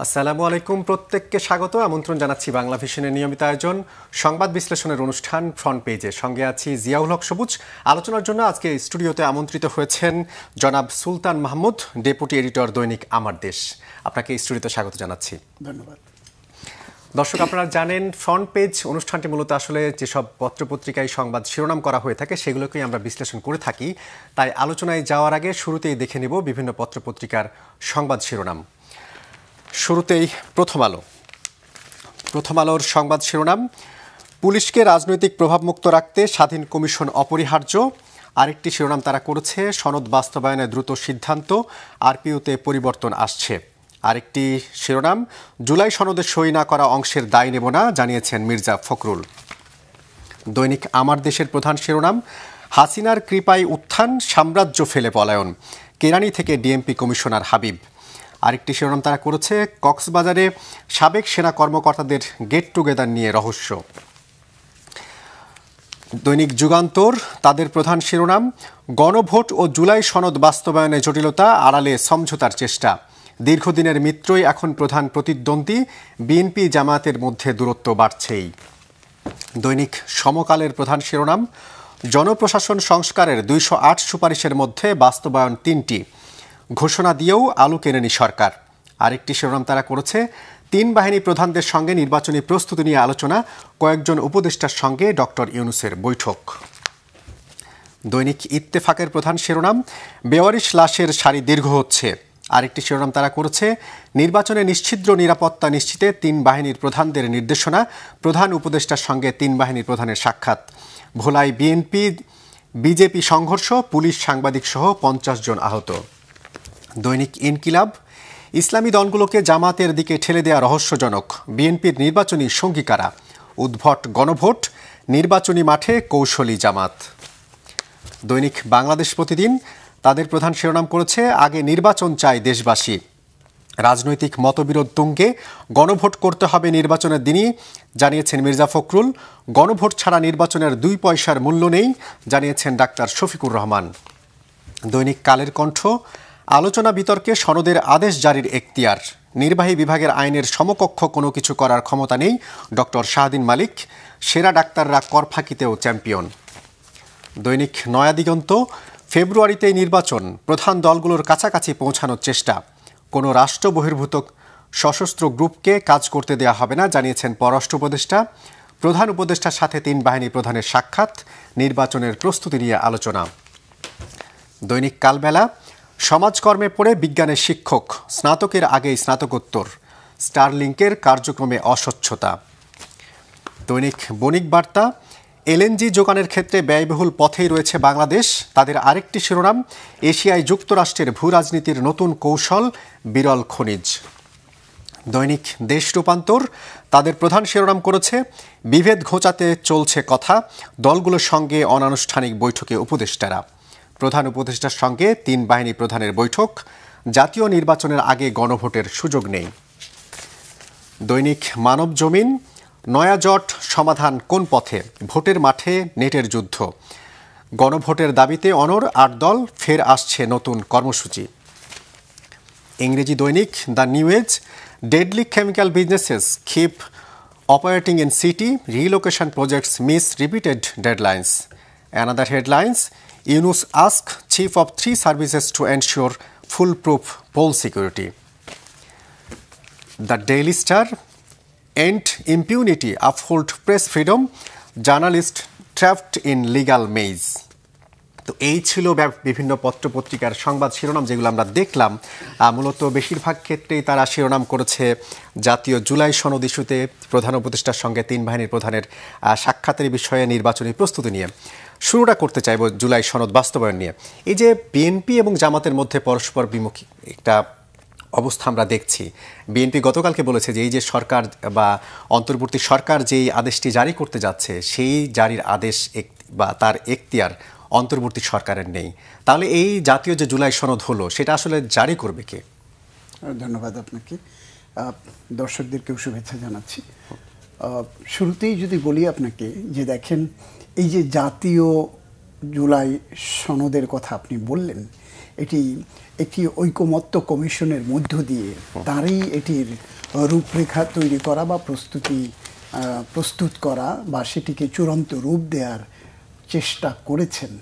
আসসালামু আলাইকুম, প্রত্যেককে স্বাগত। আমন্ত্রণ জানাচ্ছি বাংলা ভিশনের নিয়মিত আয়োজন সংবাদ বিশ্লেষণের অনুষ্ঠান ফ্রন্ট পেজে। সঙ্গে আছি জিয়াউল হক সবুজ। আলোচনার জন্য আজকে স্টুডিওতে আমন্ত্রিত হয়েছেন জনাব সুলতান মাহমুদ, ডেপুটি এডিটর দৈনিক আমার দেশ। আপনাকে স্টুডিওতে স্বাগত জানাচ্ছি। ধন্যবাদ। দর্শক, আপনারা জানেন ফ্রন্ট পেজ অনুষ্ঠানটি মূলত আসলে যেসব পত্রপত্রিকায় সংবাদ শিরোনাম করা হয়ে থাকে সেগুলোকেই আমরা বিশ্লেষণ করে থাকি। তাই আলোচনায় যাওয়ার আগে শুরুতেই দেখে নেব বিভিন্ন পত্রপত্রিকার সংবাদ শিরোনাম। শুরুতেই প্রথম আলোর সংবাদ শিরোনাম, পুলিশকে রাজনৈতিক প্রভাবমুক্ত রাখতে স্বাধীন কমিশন অপরিহার্য। আরেকটি শিরোনাম তারা করেছে, সনদ বাস্তবায়নে দ্রুত সিদ্ধান্ত, আরপিওতে পরিবর্তন আসছে। আরেকটি শিরোনাম, জুলাই সনদে সই না করা অংশের দায় নেব না, জানিয়েছেন মির্জা ফখরুল। দৈনিক আমার দেশের প্রধান শিরোনাম, হাসিনার কৃপায় উত্থান, সাম্রাজ্য ফেলে পলায়ন, কেরানি থেকে ডিএমপি কমিশনার হাবিব। আরেকটি শিরোনাম তারা করেছে, কক্সবাজারে সাবেক সেনা কর্মকর্তাদের গেট টুগেদার নিয়ে রহস্য। দৈনিক যুগান্তর তাদের প্রধান শিরোনাম, গণভোট ও জুলাই সনদ বাস্তবায়নে জটিলতা, আড়ালে সমঝোতার চেষ্টা, দীর্ঘদিনের মিত্রই এখন প্রধান প্রতিদ্বন্দ্বী, বিএনপি জামায়াতের মধ্যে দূরত্ব বাড়ছেই। দৈনিক সমকালের প্রধান শিরোনাম, জনপ্রশাসন সংস্কারের 208 সুপারিশের মধ্যে বাস্তবায়ন 3টি, ঘোষণা দিয়েও আলু কেনেনি সরকার। আরেকটি শিরোনাম তারা করেছে, 3 বাহিনী প্রধানদের সঙ্গে নির্বাচনী প্রস্তুতি নিয়ে আলোচনা, কয়েকজন উপদেষ্টার সঙ্গে ডক্টর ইউনূসের বৈঠক। দৈনিক ইত্তেফাকের প্রধান শিরোনাম, বেওয়ারিশ লাশের সারি দীর্ঘ হচ্ছে। আরেকটি শিরোনাম তারা করেছে, নির্বাচনে নিশ্ছিদ্র নিরাপত্তা নিশ্চিতে 3 বাহিনীর প্রধানদের নির্দেশনা, প্রধান উপদেষ্টার সঙ্গে 3 বাহিনীর প্রধানের সাক্ষাৎ। ভোলায় বিএনপি বিজেপি সংঘর্ষ, পুলিশ সাংবাদিক সহ 50 জন আহত। দৈনিক ইনকিলাব, ইসলামী দলগুলোকে জামাতের দিকে ঠেলে দেয়া রহস্যজনক, বিএনপির নির্বাচনী সঙ্গী কারা, উদ্ভট গণভোট, নির্বাচনী মাঠে কৌশলী জামাত। দৈনিক বাংলাদেশ প্রতিদিন তাদের প্রধান শিরোনাম করেছে, আগে নির্বাচন চায় দেশবাসী, রাজনৈতিক মতবিরোধ তুঙ্গে, গণভোট করতে হবে নির্বাচনের দিনই, জানিয়েছেন মির্জা ফখরুল। গণভোট ছাড়া নির্বাচনের 2 পয়সার মূল্য নেই, জানিয়েছেন ডাক্তার শফিকুর রহমান। দৈনিক কালের কণ্ঠ, আলোচনা বিতর্কে সনদের আদেশ জারির এখতিয়ার, নির্বাহী বিভাগের আইনের সমকক্ষ কোনো কিছু করার ক্ষমতা নেই, ডক্টর শাহদিন মালিক। সেরা ডাক্তাররা করফাঁকিতেও চ্যাম্পিয়ন। দৈনিক নয়া দিগন্ত, ফেব্রুয়ারিতেই নির্বাচন, প্রধান দলগুলোর কাছাকাছি পৌঁছানোর চেষ্টা, কোনো রাষ্ট্র বহির্ভূত সশস্ত্র গ্রুপকে কাজ করতে দেওয়া হবে না, জানিয়েছেন পররাষ্ট্র উপদেষ্টা। প্রধান উপদেষ্টার সাথে 3 বাহিনী প্রধানের সাক্ষাৎ, নির্বাচনের প্রস্তুতি নিয়ে আলোচনা। দৈনিক কালবেলা, সমাজকর্মে পড়ে বিজ্ঞানের শিক্ষক, স্নাতকের আগেই স্নাতকোত্তর, স্টারলিংকের কার্যক্রমে অস্বচ্ছতা। দৈনিক বণিক বার্তা, এলএনজি যোগানের ক্ষেত্রে ব্যয়বহুল পথেই রয়েছে বাংলাদেশ। তাদের আরেকটি শিরোনাম, এশিয়ায় যুক্তরাষ্ট্রের ভূ রাজনীতির নতুন কৌশল, বিরল খনিজ। দৈনিক দেশ রূপান্তর তাদের প্রধান শিরোনাম করেছে, বিভেদ ঘোচাতে চলছে কথা, দলগুলোর সঙ্গে অনানুষ্ঠানিক বৈঠকে উপদেষ্টারা, প্রধান উপদেষ্টার সঙ্গে 3 বাহিনী প্রধানের বৈঠক, জাতীয় নির্বাচনের আগে গণভোটের সুযোগ নেই। দৈনিক মানব জমিন, নয়া জট সমাধান কোন পথে, ভোটের মাঠে নেটের যুদ্ধ, গণভোটের দাবিতে অনড় 8 দল, ফের আসছে নতুন কর্মসূচি। ইংরেজি দৈনিক the new age, deadly chemical businesses keep operating in city, relocation projects miss repeated deadlines. Another headlines, Yunus asked Chief of 3 services to ensure foolproof poll security. The Daily Star, end impunity, uphold press freedom, journalist trapped in legal maze. তো এই ছিল বিভিন্ন পত্রপত্রিকার সংবাদ শিরোনাম যেগুলো আমরা দেখলাম। মূলত বেশিরভাগ ক্ষেত্রেই তারা শিরোনাম করেছে জাতীয় জুলাই সনদ ইস্যুতে প্রধান উপদেষ্টার সঙ্গে 3 বাহিনীর প্রধানের সাক্ষাতের বিষয়ে, নির্বাচনী প্রস্তুতি নিয়ে। শুরুটা করতে চাইব জুলাই সনদ বাস্তবায়ন নিয়ে। এই যে বিএনপি এবং জামাতের মধ্যে পরস্পর বিমুখী একটা অবস্থা আমরা দেখছি, বিএনপি গতকালকে বলেছে যে এই যে সরকার বা অন্তর্বর্তী সরকার যেই আদেশটি জারি করতে যাচ্ছে সেই জারির আদেশ বা তার এখতিয়ার অন্তর্বর্তী সরকারের নেই। তাহলে এই জাতীয় যে জুলাই সনদ হলো সেটা আসলে জারি করবে কে? ধন্যবাদ আপনাকে, দর্শকদেরকেও শুভেচ্ছা জানাচ্ছি। শুরুতেই যদি বলি আপনাকে যে দেখেন, এই যে জাতীয় জুলাই সনদের কথা আপনি বললেন, এটি একটি ঐকমত্য কমিশনের মধ্য দিয়ে তারই এটির রূপরেখা তৈরি করা বা প্রস্তুত করা বা সেটিকে চূড়ান্ত রূপ দেওয়ার চেষ্টা করেছেন,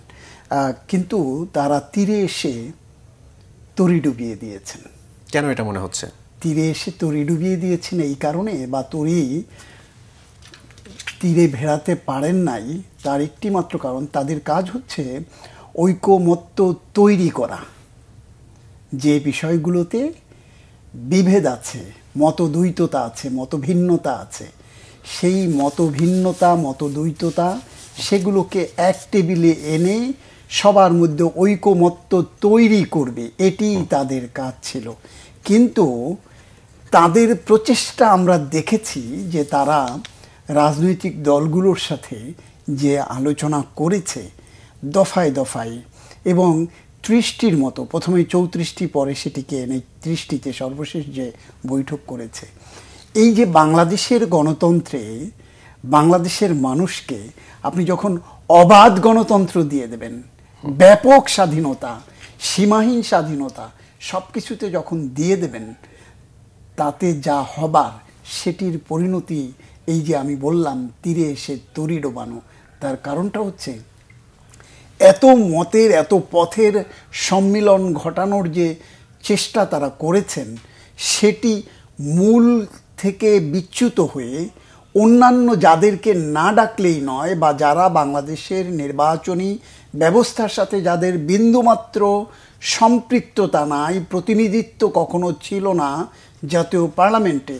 কিন্তু তারা তীরে এসে তরি ডুবিয়ে দিয়েছেন। কেন এটা মনে হচ্ছে? তীরে এসে তরি ডুবিয়ে দিয়েছেন এই কারণে, বা তীরে ভেড়াতে পারেন নাই, তার একটি মাত্র কারণ, তাদের কাজ হচ্ছে ঐকমত্য তৈরি করা। যে বিষয়গুলোতে বিভেদ আছে, মতদ্বৈততা আছে, মতভিন্নতা আছে, সেই মতভিন্নতা মতদ্বৈততা সেগুলোকে এক টেবিলে এনে সবার মধ্যে ঐকমত্য তৈরি করবে, এটি তাদের কাজ ছিল। কিন্তু তাদের প্রচেষ্টা আমরা দেখেছি যে তারা রাজনৈতিক দলগুলোর সাথে যে আলোচনা করেছে দফায় দফায়, এবং 30টির মতো, প্রথমে 34টি, পরে সেটিকে এনে 30টিতে সর্বশেষ যে বৈঠক করেছে। এই যে বাংলাদেশের গণতন্ত্রে বাংলাদেশের মানুষকে আপনি যখন অবাধ গণতন্ত্র দিয়ে দেবেন, ব্যাপক স্বাধীনতা, সীমাহীন স্বাধীনতা সব কিছুতে যখন দিয়ে দেবেন, তাতে যা হবার সেটির পরিণতি এই যে আমি বললাম তীরে এসে তরি ডোবানো। তার কারণটা হচ্ছে এত মতের এত পথের সম্মিলন ঘটানোর যে চেষ্টা তারা করেছেন, সেটি মূল থেকে বিচ্যুত হয়ে অন্যান্য যাদেরকে না ডাকলেই নয়, বা যারা বাংলাদেশের নির্বাচনী ব্যবস্থার সাথে যাদের বিন্দুমাত্র সম্পৃক্ততা নাই, প্রতিনিধিত্ব কখনো ছিল না জাতীয় পার্লামেন্টে,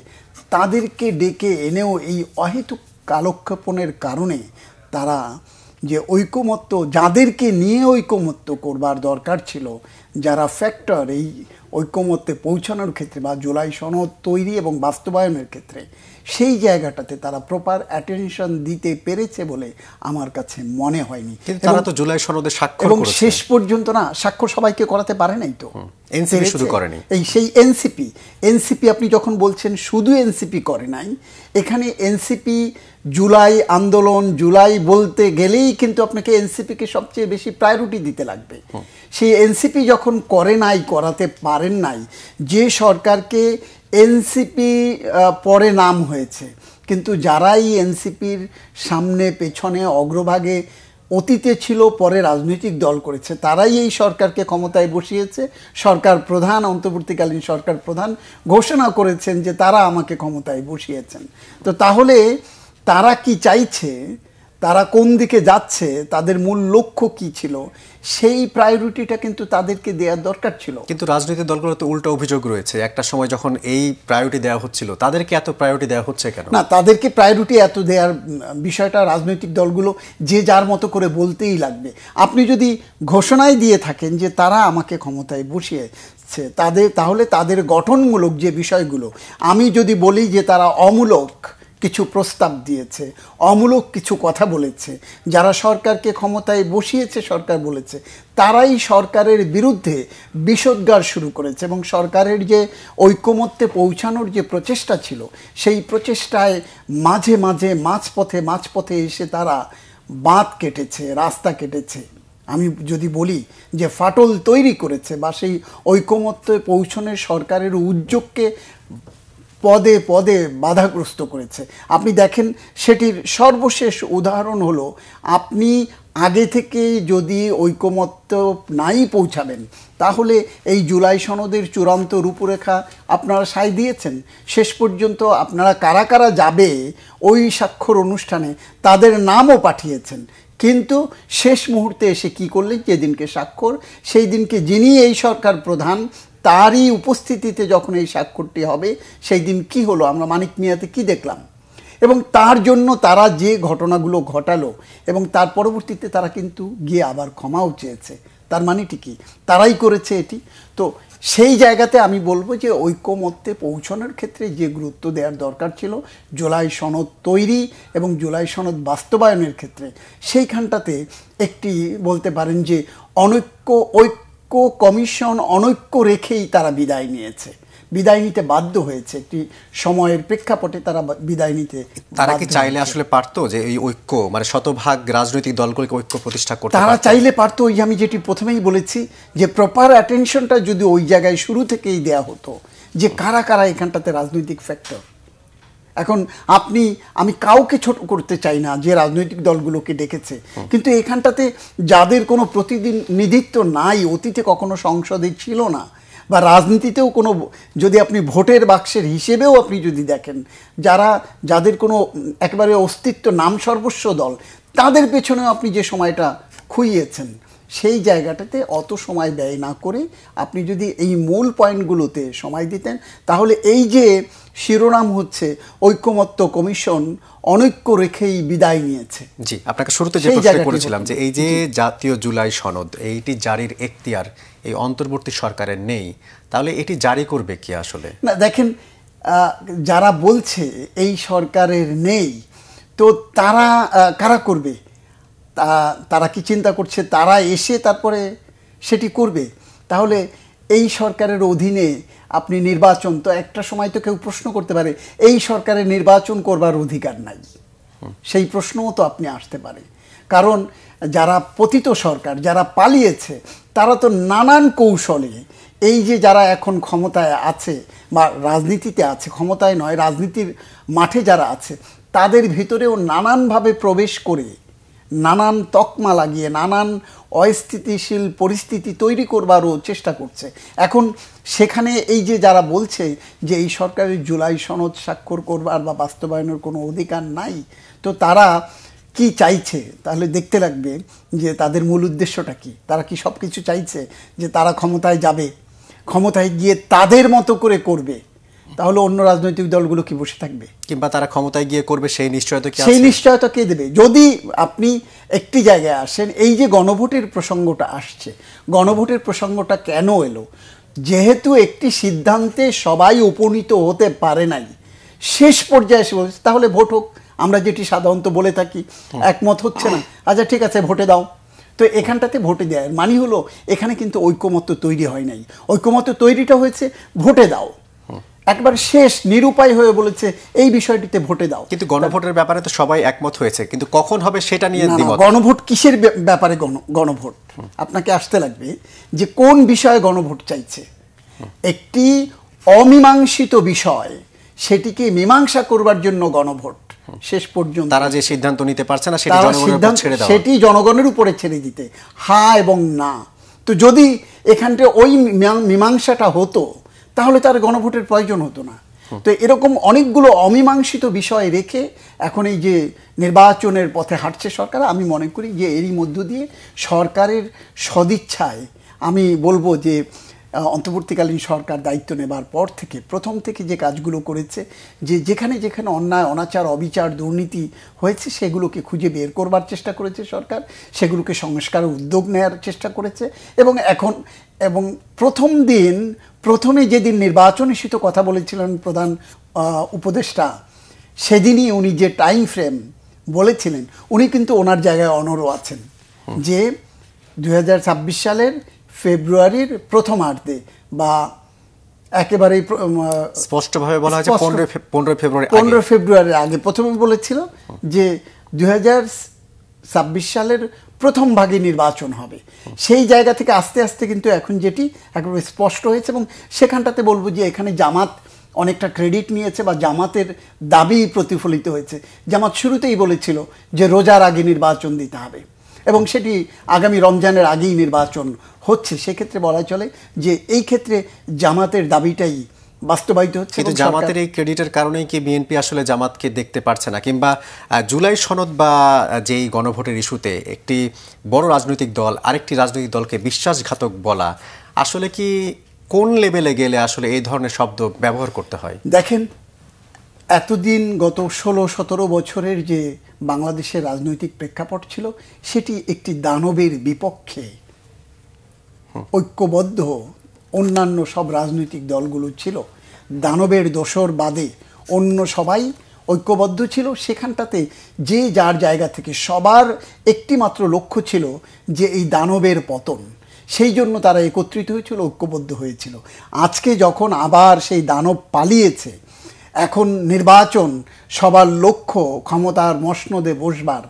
তাদেরকে ডেকে এনেও এই অহেতুক কালক্ষেপণের কারণে তারা যে ঐকমত্য, যাদেরকে নিয়ে ঐকমত্য করবার দরকার ছিল, যারা ফ্যাক্টর এই ঐকমত্যে পৌঁছানোর ক্ষেত্রে বা জুলাই সনদ তৈরি এবং বাস্তবায়নের ক্ষেত্রে, সেই জায়গাটাতে তারা প্রপার অ্যাটেনশন দিতে পেরেছে বলে আমার কাছে মনে হয়নি। তারা তো জুলাই সনদে স্বাক্ষর এবং করেছে, শেষ পর্যন্ত না স্বাক্ষর সবাইকে করাতে পারে নাই, তো এনসিপি শুরু করেনি। এই সেই এনসিপি আপনি যখন বলছেন শুধু এনসিপি করে নাই, এখানে এনসিপি জুলাই আন্দোলন, জুলাই বলতে গেলেই কিন্তু আপনাকে এনসিপিকে সবচেয়ে বেশি প্রায়োরিটি দিতে লাগবে। সেই এনসিপি যখন করে নাই, করাতে পারেন নাই, যে সরকারকে এনসিপি পরে নাম হয়েছে, কিন্তু যারাই এনসিপির সামনে পেছনে অগ্রভাগে অতীতে ছিল, পরে রাজনৈতিক দল করেছে, তারাই এই সরকারকে ক্ষমতায় বসিয়েছে। সরকার প্রধান, অন্তর্বর্তীকালীন সরকার প্রধান ঘোষণা করেছেন যে তারা আমাকে ক্ষমতায় বসিয়েছেন। তো তাহলে তারা কি চাইছে, তারা কোন দিকে যাচ্ছে, তাদের মূল লক্ষ্য কি ছিল, সেই প্রায়োরিটিটা কিন্তু তাদেরকে দেওয়ার দরকার ছিল। কিন্তু রাজনৈতিক দলগুলোতে উল্টো অভিযোগ রয়েছে, একটা সময় যখন এই প্রায়োরিটি দেওয়া হচ্ছিল, তাদেরকে এত প্রায়োরিটি দেওয়া হচ্ছে কেন? না, তাদেরকে প্রায়োরিটি এত দেওয়ার বিষয়টা রাজনৈতিক দলগুলো যে যার মতো করে বলতেই লাগবে। আপনি যদি ঘোষণায় দিয়ে থাকেন যে তারা আমাকে ক্ষমতায় বসিয়েছে, তাহলে তাদের গঠনমূলক যে বিষয়গুলো, আমি যদি বলি যে তারা অমূলক কিছু প্রস্তাব দিয়েছে, অমূলক কিছু কথা বলেছে, যারা সরকারকে ক্ষমতায় বসিয়েছে সরকার বলেছে, তারাই সরকারের বিরুদ্ধে বিষোদ্গার শুরু করেছে, এবং সরকারের যে ঐকমত্যে পৌঁছানোর যে প্রচেষ্টা ছিল, সেই প্রচেষ্টায় মাঝে মাঝে মাঝপথে এসে তারা বাঁধ কেটেছে, রাস্তা কেটেছে। আমি যদি বলি যে ফাটল তৈরি করেছে, বা সেই ঐকমত্যে পৌঁছনের সরকারের উদ্যোগকে পদে পদে বাধাগ্রস্ত করেছে। আপনি দেখেন, সেটির সর্বশেষ উদাহরণ হলো, আপনি আগে থেকে যদি ঐকমত্য নাই পৌঁছাবেন, তাহলে এই জুলাই সনদের চূড়ান্ত রূপরেখা আপনারা সায় দিয়েছেন। শেষ পর্যন্ত আপনারা কারা কারা যাবে ওই স্বাক্ষর অনুষ্ঠানে তাদের নামও পাঠিয়েছেন, কিন্তু শেষ মুহূর্তে এসে কি করলেন, যেদিনকে স্বাক্ষর, সেই দিনকে যিনি এই সরকার প্রধান, তারই উপস্থিতিতে যখন এই স্বাক্ষরটি হবে, সেই দিন কি হলো, আমরা মানিক মিয়াতে কি দেখলাম, এবং তার জন্য তারা যে ঘটনাগুলো ঘটালো, এবং তার পরবর্তীতে তারা কিন্তু গিয়ে আবার ক্ষমাও চেয়েছে। তার মানেটি কি, তারাই করেছে এটি। তো সেই জায়গাতে আমি বলবো যে ঐকমত্যে পৌঁছানোর ক্ষেত্রে যে গুরুত্ব দেওয়ার দরকার ছিল জুলাই সনদ তৈরি এবং জুলাই সনদ বাস্তবায়নের ক্ষেত্রে, সেইখানটাতে একটি বলতে পারেন যে ঐক্য কমিশন অনৈক্য রেখেই তারা বিদায় নিয়েছে। বিদায় নিতে বাধ্য হয়েছে, একটি সময়ের প্রেক্ষাপটে তারা বিদায় নিতে। তারা কি চাইলে আসলে পারতো যে এই ঐক্য, মানে শতভাগ রাজনৈতিক দলগুলোকে ঐক্য প্রতিষ্ঠা করতে? তারা চাইলে পারতো। ওই আমি যেটি প্রথমেই বলেছি যে প্রপার অ্যাটেনশনটা যদি ওই জায়গায় শুরু থেকেই দেয়া হতো, যে কারা কারা এখানটাতে রাজনৈতিক ফ্যাক্টর। এখন আমি কাউকে ছোট করতে চাই না যে রাজনৈতিক দলগুলোকে ডেকেছে, কিন্তু এখানটাতে যাদের কোনো প্রতিনিধিত্ব নাই, অতীতে কখনো সংসদে ছিল না, বা রাজনীতিতেও কোনো, যদি আপনি ভোটের বাক্সের হিসেবেও আপনি যদি দেখেন, যাদের কোনো একেবারে অস্তিত্ব নাম সর্বস্ব দল, তাদের পেছনেও আপনি যে সময়টা খুইয়েছেন, সেই জায়গাটাতে অত সময় ব্যয় না করে আপনি যদি এই মূল পয়েন্টগুলোতে সময় দিতেন, তাহলে এই যে শিরোনাম হচ্ছে ঐকমত্য কমিশন অনৈক্য রেখেই বিদায় নিয়েছে। জি, আপনাকে শুরুতে যে প্রশ্ন করেছিলাম যে এই যে জাতীয় জুলাই সনদ, এইটি জারির এখতিয়ার এই অন্তর্বর্তী সরকারের নেই, তাহলে এটি জারি করবে কি আসলে? না, দেখেন, যারা বলছে এই সরকারের নেই, তো তারা কারা করবে? তারা কি চিন্তা করছে তারা এসে তারপরে সেটি করবে? তাহলে এই সরকারের অধীনে আপনি নির্বাচন, তো একটা সময় তো কেউ প্রশ্ন করতে পারে এই সরকারের নির্বাচন করবার অধিকার নাই, সেই প্রশ্নও তো আপনি আসতে পারে। কারণ যারা পতিত সরকার, যারা পালিয়েছে, তারা তো নানান কৌশলে এই যে যারা এখন ক্ষমতায় আছে বা রাজনীতিতে আছে, ক্ষমতায় নয় রাজনীতির মাঠে যারা আছে, তাদের ভিতরেও নানানভাবে প্রবেশ করে, নানান তকমা লাগিয়ে, নানান অস্থিতিশীল পরিস্থিতি তৈরি করবারও চেষ্টা করছে। এখন সেখানে এই যে যারা বলছে যে এই সরকারের জুলাই সনদ স্বাক্ষর করবার বা বাস্তবায়নের কোনো অধিকার নাই, তো তারা কি চাইছে? তাহলে দেখতে লাগবে যে তাদের মূল উদ্দেশ্যটা কি। তারা কি সব কিছু চাইছে যে তারা ক্ষমতায় যাবে, ক্ষমতায় গিয়ে তাদের মতো করে করবে, তাহলে অন্য রাজনৈতিক দলগুলো কি বসে থাকবে? কিংবা তারা ক্ষমতায় গিয়ে করবে সেই নিশ্চয়তা কি? সেই নিশ্চয়তা কে দেবে? যদি আপনি একটি জায়গায় আসেন, এই যে গণভোটের প্রসঙ্গটা আসছে, গণভোটের প্রসঙ্গটা কেন এলো? যেহেতু একটি সিদ্ধান্তে সবাই উপনীত হতে পারে নাই, শেষ পর্যায়ে এসে বলছে তাহলে ভোট হোক। আমরা যেটি সাধারণত বলে থাকি, একমত হচ্ছে না, আচ্ছা ঠিক আছে ভোটে দাও। তো এখানটাতে ভোটে দেয় মানে হলো এখানে কিন্তু ঐকমত্য তৈরি হয় নাই। ঐকমত্য তৈরিটা হয়েছে ভোটে দাও, একবার শেষ নিরুপায় হয়ে বলেছে এই বিষয়টিতে ভোটে দাও। কিন্তু গণভোটের ব্যাপারে তো সবাই একমত হয়েছে, কিন্তু কখন হবে সেটা নিয়ে দ্বিমত। গণভোট কিসের ব্যাপারে? গণভোট আপনাকে আসতে লাগবে যে কোন বিষয়ে গণভোট চাইছে। একটি অমীমাংসিত বিষয়, সেটিকে মীমাংসা করবার জন্য গণভোট। শেষ পর্যন্ত তারা যে সিদ্ধান্ত নিতে পারছে না সেটি জনগণের উপর ছেড়ে দাও, সেটি জনগণের উপরে ছেড়ে দিতে, হ্যাঁ এবং না। তো যদি এখানটা ওই মীমাংসাটা হতো, তাহলে তার গণভোটের প্রয়োজন হতো না। তো এরকম অনেকগুলো অমীমাংসিত বিষয় রেখে এখন এই যে নির্বাচনের পথে হাঁটছে সরকার, আমি মনে করি যে এরই মধ্য দিয়ে সরকারের সদিচ্ছায়, আমি বলবো যে অন্তর্বর্তীকালীন সরকার দায়িত্ব নেবার পর থেকে প্রথম থেকে যে কাজগুলো করেছে, যে যেখানে যেখানে অন্যায়, অনাচার, অবিচার, দুর্নীতি হয়েছে, সেগুলোকে খুঁজে বের করবার চেষ্টা করেছে সরকার, সেগুলোকে সংস্কারের উদ্যোগ নেওয়ার চেষ্টা করেছে। এবং প্রথমে যেদিন নির্বাচন ইস্যুত কথা বলেছিলেন প্রধান উপদেষ্টা, সেদিনই উনি যে টাইম ফ্রেম বলেছিলেন, উনি কিন্তু ওনার জায়গায় অনড়ও আছেন যে 2026 সালের ফেব্রুয়ারির প্রথমার্ধে বা একেবারেই স্পষ্টভাবে বলা হয়েছে 15 ফেব্রুয়ারির আগে প্রথমে বলেছিল যে 2026 সালের প্রথম ভাগে নির্বাচন হবে। সেই জায়গা থেকে আস্তে আস্তে কিন্তু এখন যেটি একেবারে স্পষ্ট হয়েছে, এবং সেখানটাতে বলবো যে এখানে জামাত অনেকটা ক্রেডিট নিয়েছে বা জামাতের দাবি প্রতিফলিত হয়েছে। জামাত শুরুতেই বলেছিল যে রোজার আগে নির্বাচন দিতে হবে, এবং সেটি আগামী রমজানের আগেই নির্বাচন হচ্ছে। সেক্ষেত্রে বলা চলে যে এই ক্ষেত্রে জামাতের দাবিটাই বাস্তবায়িত হচ্ছে। কিন্তু জামাতের এই ক্রেডিটের কারণেই কি বিএনপি আসলে জামাতকে দেখতে পারছে না? কিংবা জুলাই সনদ বা যেই গণভোটের ইস্যুতে একটি বড় রাজনৈতিক দল আরেকটি রাজনৈতিক দলকে বিশ্বাসঘাতক বলা, আসলে কি কোন লেভেলে গেলে আসলে এই ধরনের শব্দ ব্যবহার করতে হয়? দেখেন, এতদিন গত 16-17 বছরের যে বাংলাদেশের রাজনৈতিক প্রেক্ষাপট ছিল, সেটি একটি দানবের বিপক্ষে ঐক্যবদ্ধ অন্যান্য সব রাজনৈতিক দলগুলো ছিল। দানবের দোসর বাদে অন্য সবাই ঐক্যবদ্ধ ছিল। সেখানটাতে যে যার জায়গা থেকে সবার একটি মাত্র লক্ষ্য ছিল যে এই দানবের পতন। সেই জন্য তারা একত্রিত হয়েছিল, ঐক্যবদ্ধ হয়েছিল। আজকে যখন আবার সেই দানব পালিয়েছে, এখন নির্বাচন সবার লক্ষ্য ক্ষমতার মসনদে বসবার,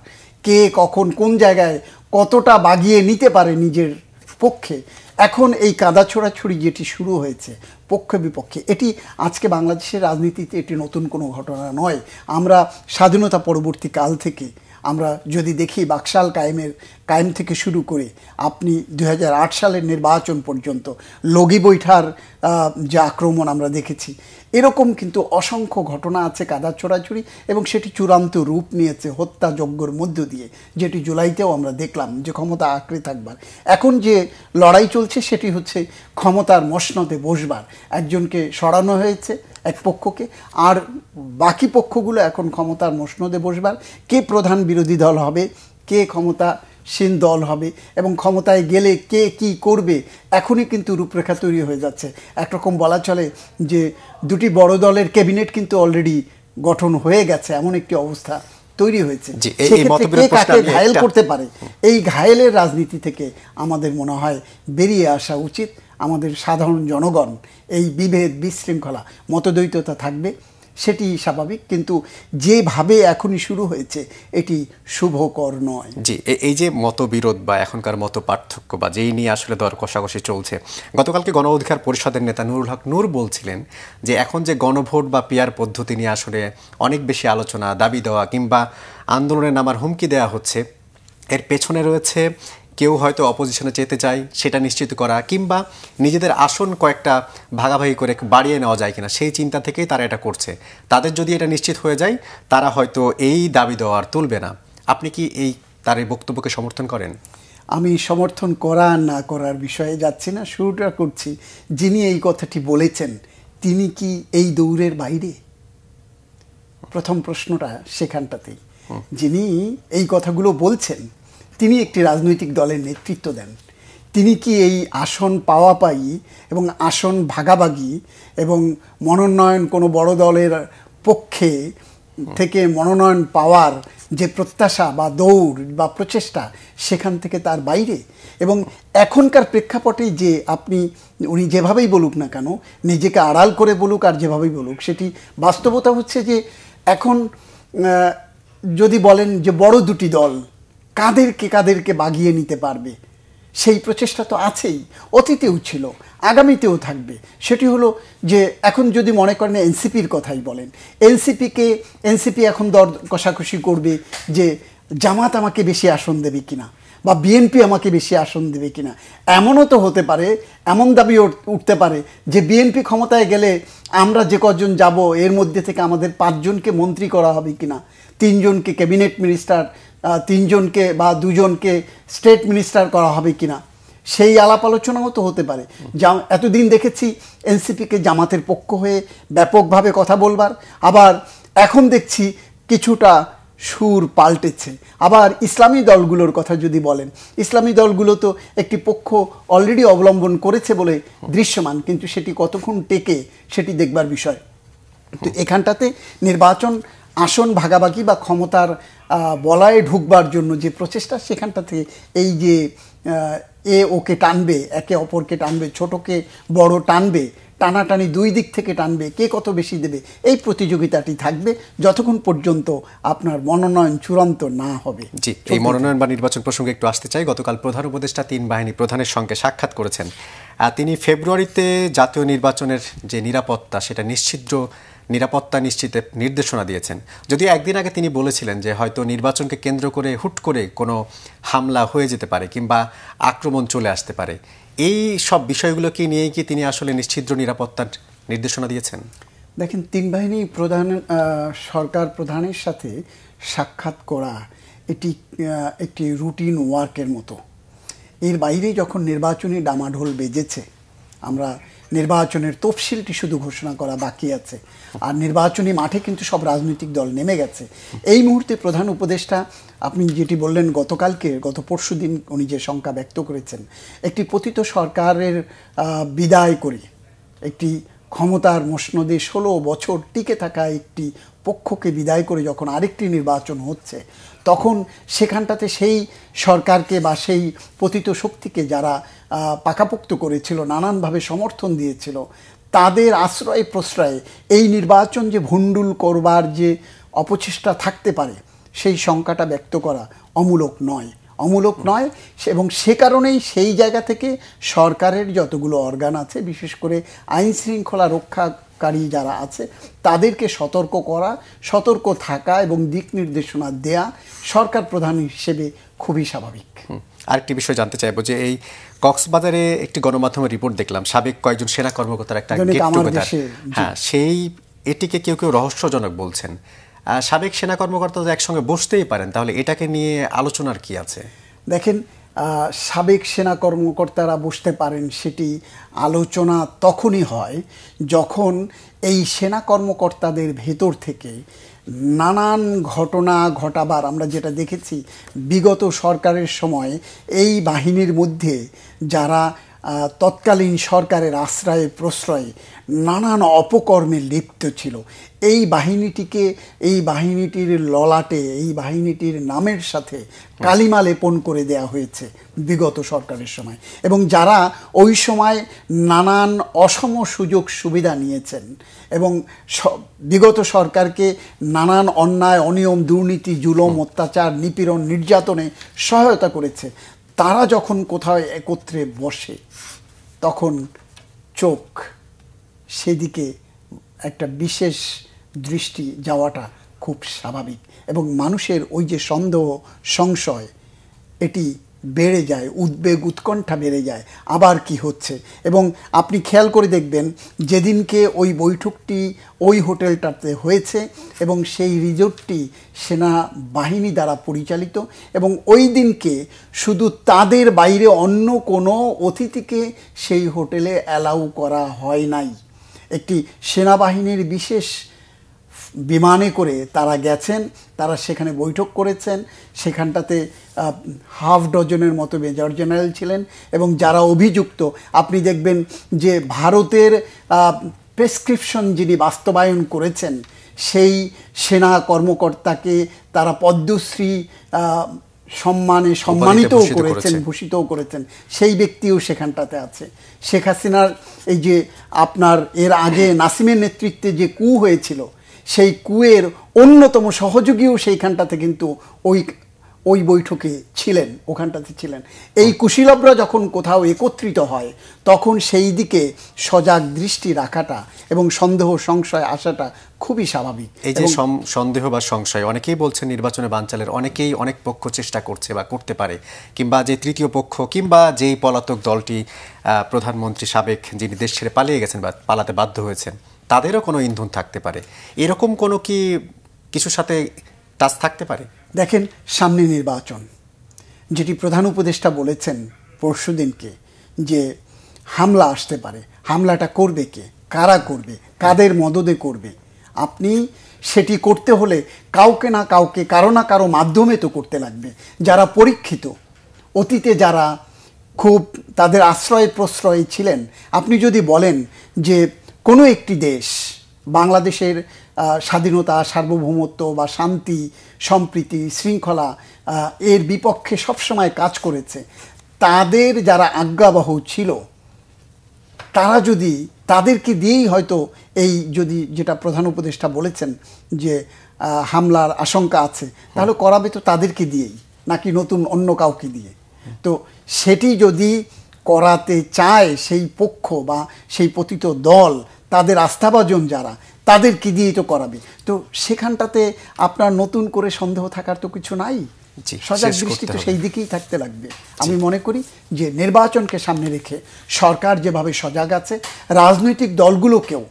কে কখন কোন জায়গায় কতটা বাগিয়ে নিতে পারে নিজের পক্ষে, এখন এই কাদা ছোড়াছুড়ি যেটি শুরু হয়েছে পক্ষে বিপক্ষে, এটি আজকে বাংলাদেশের রাজনীতিতে এটি নতুন কোনো ঘটনা নয়। আমরা স্বাধীনতা পরবর্তী কাল থেকে আমরা যদি দেখি বাকশাল কায়েম থেকে শুরু করে আপনি 2008 সালের নির্বাচন পর্যন্ত লগি বৈঠার যে আক্রমণ আমরা দেখেছি, এরকম কিন্তু অসংখ্য ঘটনা আছে কাদা ছোড়াছুড়ি, এবং সেটি চূড়ান্ত রূপ নিয়েছে হত্যাযজ্ঞর মধ্য দিয়ে, যেটি জুলাইতেও আমরা দেখলাম যে ক্ষমতা আঁকড়ে থাকবার। এখন যে লড়াই চলছে সেটি হচ্ছে ক্ষমতার মসনদে বসবার। একজনকে সরানো হয়েছে এক পক্ষকে, আর বাকি পক্ষগুলো এখন ক্ষমতার মসনদে বসবার। কে প্রধান বিরোধী দল হবে, কে ক্ষমতাসীন দল হবে, এবং ক্ষমতায় গেলে কে কি করবে, এখনই কিন্তু রূপরেখা তৈরি হয়ে যাচ্ছে। একরকম বলা চলে যে দুটি বড় দলের ক্যাবিনেট কিন্তু অলরেডি গঠন হয়ে গেছে, এমন একটি অবস্থা তৈরি হয়েছে। সেক্ষেত্রে কে কাকে ঘায়েল করতে পারে, এই ঘায়েলের রাজনীতি থেকে আমাদের মনে হয় বেরিয়ে আসা উচিত। আমাদের সাধারণ জনগণ এই বিভেদ, বিশৃঙ্খলা, মতদ্বৈততা থাকবে, সেটি স্বাভাবিক, কিন্তু যেভাবে এখনই শুরু হয়েছে এটি শুভকর নয়। জি, এই যে মতবিরোধ বা এখনকার মত পার্থক্য বা যেই নিয়ে আসলে দর কষাকষি চলছে, গতকালকে গণ অধিকার পরিষদের নেতা নুরুল হক নূর বলছিলেন যে এখন যে গণভোট বা পিআর পদ্ধতি নিয়ে আসলে অনেক বেশি আলোচনা, দাবি দেওয়া কিংবা আন্দোলনে নামার হুমকি দেওয়া হচ্ছে, এর পেছনে রয়েছে কেউ হয়তো অপোজিশনে যেতে চায় সেটা নিশ্চিত করা, কিংবা নিজেদের আসন কয়েকটা ভাগাভাগি করে বাড়িয়ে নেওয়া যায় কিনা সেই চিন্তা থেকেই তারা এটা করছে। তাদের যদি এটা নিশ্চিত হয়ে যায় তারা হয়তো এই দাবি দেওয়া আর তুলবে না। আপনি কি তার এই বক্তব্যকে সমর্থন করেন? আমি সমর্থন করা না করার বিষয়ে যাচ্ছি না, শুরুটা করছি যিনি এই কথাটি বলেছেন তিনি কি এই দৌড়ের বাইরে? প্রথম প্রশ্নটা সেখানটাতেই। যিনি এই কথাগুলো বলছেন তিনি একটি রাজনৈতিক দলের নেতৃত্ব দেন। তিনি কি এই আসন পাওয়া পাই এবং আসন ভাগাভাগি এবং মনোনয়ন কোনো বড় দলের পক্ষে থেকে মনোনয়ন পাওয়ার যে প্রত্যাশা বা দৌড় বা প্রচেষ্টা, সেখান থেকে তার বাইরে? এবং এখনকার প্রেক্ষাপটে যে উনি যেভাবেই বলুক না কেন, নিজেকে আড়াল করে বলুক আর যেভাবেই বলুক, সেটি বাস্তবতা হচ্ছে যে এখন যদি বলেন যে বড় দুটি দল কাদেরকে বাগিয়ে নিতে পারবে, সেই প্রচেষ্টা তো আছেই, অতীতেও ছিল, আগামীতেও থাকবে। সেটি হলো যে এখন যদি মনে করেন এনসিপির কথাই বলেন, এনসিপি এখন দর কষাকষি করবে যে জামাত আমাকে বেশি আসন দেবে কিনা বা বিএনপি আমাকে বেশি আসন দেবে কিনা। এমনও তো হতে পারে, এমন দাবি উঠতে পারে যে বিএনপি ক্ষমতায় গেলে আমরা যে কজন যাব এর মধ্যে থেকে আমাদের 5 জনকে মন্ত্রী করা হবে কিনা, 3 জনকে ক্যাবিনেট মিনিস্টার, 3 জনকে বা 2 জনকে স্টেট মিনিস্টার করা হবে কিনা, সেই আলাপ আলোচনাও তো হতে পারে। এতদিন দেখেছি এনসিপিকে জামাতের পক্ষ হয়ে ব্যাপকভাবে কথা বলবার, আবার এখন দেখছি কিছুটা সুর পাল্টেছে। আবার ইসলামী দলগুলোর কথা যদি বলেন, ইসলামী দলগুলো তো একটি পক্ষ অলরেডি অবলম্বন করেছে বলে দৃশ্যমান, কিন্তু সেটি কতক্ষণ টেকে সেটি দেখবার বিষয়। তো এখানটাতে নির্বাচন আসন ভাগাভাগি বা ক্ষমতার বলায় ঢুকবার জন্য যে প্রচেষ্টা, সেখানটাতে এই যে ওকে টানবে, একে অপরকে টানবে, ছোটকে বড় টানবে, টানাটানি 2 দিক থেকে টানবে, কে কত বেশি দেবে, এই প্রতিযোগিতাটি থাকবে যতক্ষণ পর্যন্ত আপনার মনোনয়ন চূড়ান্ত না হবে। জি, এই মনোনয়ন বা নির্বাচন প্রসঙ্গে একটু আসতে চাই। গতকাল প্রধান উপদেষ্টা 3 বাহিনী প্রধানের সঙ্গে সাক্ষাৎ করেছেন। তিনি ফেব্রুয়ারিতে জাতীয় নির্বাচনের যে নিরাপত্তা, সেটা নিরাপত্তা নিশ্চিতের নির্দেশনা দিয়েছেন। যদিও একদিন আগে তিনি বলেছিলেন যে হয়তো নির্বাচনকে কেন্দ্র করে হুট করে কোনো হামলা হয়ে যেতে পারে কিংবা আক্রমণ চলে আসতে পারে। এই সব বিষয়গুলোকে নিয়েই কি তিনি আসলে নিশ্চিদ্র নিরাপত্তার নির্দেশনা দিয়েছেন? দেখেন, 3 বাহিনী সরকার প্রধানের সাথে সাক্ষাৎ করা এটি একটি রুটিন ওয়ার্কের মতো। এর বাইরে যখন নির্বাচনী ডামাঢোল বেজেছে, আমরা নির্বাচনের তফসিলটি শুধু ঘোষণা করা বাকি আছে, আর নির্বাচনী মাঠে কিন্তু সব রাজনৈতিক দল নেমে গেছে। এই মুহূর্তে প্রধান উপদেষ্টা, আপনি যেটি বললেন গত পরশুদিন উনি যে শঙ্কা ব্যক্ত করেছেন, একটি পতিত সরকারের বিদায় করে একটি ক্ষমতার মসনদে 16 বছর টিকে থাকা একটি পক্ষকে বিদায় করে যখন আরেকটি নির্বাচন হচ্ছে, তখন সেখানটাতে সেই সরকারকে বা সেই পতিত শক্তিকে যারা পাকাপোক্ত করেছিল, নানানভাবে সমর্থন দিয়েছিল, তাদের আশ্রয় প্রশ্রয়ে এই নির্বাচন যে ভণ্ডুল করবার যে অপচেষ্টা থাকতে পারে, সেই শঙ্কাটা ব্যক্ত করা অমূলক নয় এবং সে কারণেই সেই জায়গা থেকে সরকারের যতগুলো অর্গান আছে, বিশেষ করে আইন শৃঙ্খলা রক্ষাকারী যারা আছে, তাদেরকে সতর্ক থাকা এবং দিক নির্দেশনা দেয়া সরকার প্রধান হিসেবে খুবই স্বাভাবিক। আরেকটি বিষয় জানতে চাইবো যে এই কক্সবাজারে একটি গণমাধ্যমের রিপোর্ট দেখলাম, সাবেক কয়েকজন সেনা কর্মকর্তার একটা গেট টুগেদার, হ্যাঁ, এটিকে কেউ কেউ রহস্যজনক বলছেন। সাবেক সেনা কর্মকর্তারা একসঙ্গে বসতেই পারেন, তাহলে এটাকে নিয়ে আলোচনার কি আছে? দেখেন, সাবেক সেনা কর্মকর্তারা বসতে পারেন, সেটি আলোচনা তখনই হয় যখন এই সেনা কর্মকর্তাদের ভেতর থেকে নানান ঘটনা ঘটাবার আমরা যেটা দেখেছি বিগত সরকারের সময়, এই বাহিনীর মধ্যে যারা তৎকালীন সরকারের আশ্রয়ে প্রশ্রয়ে নানান অপকর্মে লিপ্ত ছিল, এই বাহিনীটির ললাটে, এই বাহিনীটির নামের সাথে কালিমা লেপন করে দেয়া হয়েছে বিগত সরকারের সময়, এবং যারা ওই সময় নানান অসম সুযোগ সুবিধা নিয়েছেন এবং বিগত সরকারকে নানান অন্যায়, অনিয়ম, দুর্নীতি, জুলুম, অত্যাচার, নিপীড়ন, নির্যাতনে সহায়তা করেছে, তারা যখন কোথাও একত্রে বসে, তখন চোখ সেদিকে একটা বিশেষ দৃষ্টি যাওয়াটা খুব স্বাভাবিক, এবং মানুষের ওই যে সন্দেহ, সংশয়, এটি বেড়ে যায়, উদ্বেগ, উৎকণ্ঠা বেড়ে যায়, আবার কি হচ্ছে। এবং আপনি খেয়াল করে দেখবেন, যেদিনকে ওই বৈঠকটি ওই হোটেলটাতে হয়েছে এবং সেই রিসোর্টটি সেনাবাহিনী দ্বারা পরিচালিত, এবং ওই দিনকে শুধু তাদের বাইরে অন্য কোনো অতিথিকে সেই হোটেলে অ্যালাউ করা হয় নাই। একটি সেনাবাহিনীর বিশেষ বিমানে করে তারা গেছেন, তারা সেখানে বৈঠক করেছেন, সেখানটাতে হাফ ডজনের মতো মেজর জেনারেল ছিলেন, এবং যারা অভিযুক্ত, আপনি দেখবেন যে ভারতের প্রেসক্রিপশন যিনি বাস্তবায়ন করেছেন, সেই সেনা কর্মকর্তাকে তারা পদ্মশ্রী সম্মানে সম্মানিতও করেছেন, ভূষিতও করেছেন, সেই ব্যক্তিও সেখানটাতে আছে। শেখ হাসিনার এই যে আপনার এর আগে নাসিমের নেতৃত্বে যে কু হয়েছিল, সেই কুয়ের অন্যতম সহযোগীও সেইখানটাতে কিন্তু ওই বৈঠকে ছিলেন, ওখানটাতে ছিলেন। এই কুশীলবরা যখন কোথাও একত্রিত হয়, তখন সেই দিকে সজাগ দৃষ্টি রাখাটা এবং সন্দেহ সংশয় আসাটা খুবই স্বাভাবিক। এই যে সন্দেহ বা সংশয়, অনেকেই বলছেন নির্বাচনে বানচালের অনেকেই অনেক পক্ষ চেষ্টা করছে বা করতে পারে, কিংবা যে তৃতীয় পক্ষ কিংবা যেই পলাতক দলটি, প্রধানমন্ত্রী সাবেক যিনি দেশ ছেড়ে পালিয়ে গেছেন বা পালাতে বাধ্য হয়েছেন, তাদেরও কোনো ইন্ধন থাকতে পারে। এরকম কোনো কি কিছুর সাথে টাচ থাকতে পারে? দেখেন, সামনে নির্বাচন, যেটি প্রধান উপদেষ্টা বলেছেন পরশুদিনকে, যে হামলা আসতে পারে, হামলাটা করবে কে, কারা করবে, কাদের মদদে করবে, আপনি সেটি করতে হলে কাউকে না কাউকে, কারো না কারো মাধ্যমে তো করতে লাগবে। যারা পরীক্ষিত, অতীতে যারা খুব তাদের আশ্রয় প্রশ্রয় ছিলেন, আপনি যদি বলেন যে কোনো একটি দেশ বাংলাদেশের স্বাধীনতা, সার্বভৌমত্ব বা শান্তি, সম্প্রীতি, শৃঙ্খলা এর বিপক্ষে সবসময় কাজ করেছে, তাদের যারা আজ্ঞাবহ ছিল, তারা যদি তাদেরকে দিয়েই হয়তো এই যদি যেটা প্রধান উপদেষ্টা বলেছেন যে হামলার আশঙ্কা আছে, তাহলে করাবে তো তাদেরকে দিয়েই, নাকি নতুন অন্য কাউকে দিয়ে। তো সেটি যদি করাতে চায় সেই পক্ষ বা সেই পতিত দল, তাদের আস্থাভাজন যারা, তাদেরকে দিয়েই তো করাবে। তো সেখানটাতে আপনার নতুন করে সন্দেহ থাকার তো কিছু নাই, সজাগ দৃষ্টি তো সেই দিকেই থাকতে লাগবে। আমি মনে করি যে নির্বাচনকে সামনে রেখে সরকার যেভাবে সজাগ আছে, রাজনৈতিক দলগুলোকেও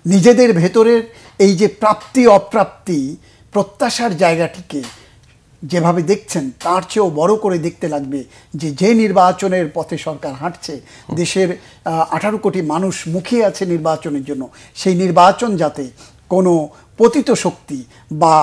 নিজেদের ভেতরের এই যে প্রাপ্তি অপ্রাপ্তি, প্রত্যাশার জায়গাটিকে যেভাবে দেখছেন, তার চেয়েও বড় করে দেখতে লাগবে যে নির্বাচনের পথে সরকার হাঁটছে, দেশের 18 কোটি মানুষ মুখিয়ে আছে নির্বাচনের জন্য, সেই নির্বাচন যাতে কোনো পতিত শক্তি বা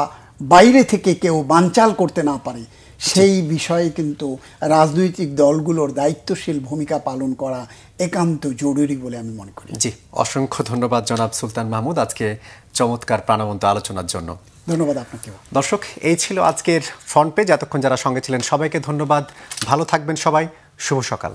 বাইরে থেকে কেউ বানচাল করতে না পারে, সেই বিষয়ে কিন্তু রাজনৈতিক দলগুলোর দায়িত্বশীল ভূমিকা পালন করা একান্ত জরুরি বলে আমি মনে করি। জি, অসংখ্য ধন্যবাদ জনাব সুলতান মাহমুদ আজকে চমৎকার প্রাণবন্ত আলোচনার জন্য। ধন্যবাদ আপনাকেও। দর্শক, এই ছিল আজকের ফ্রন্ট পেজ। এতক্ষণ যারা সঙ্গে ছিলেন সবাইকে ধন্যবাদ। ভালো থাকবেন সবাই। শুভ সকাল।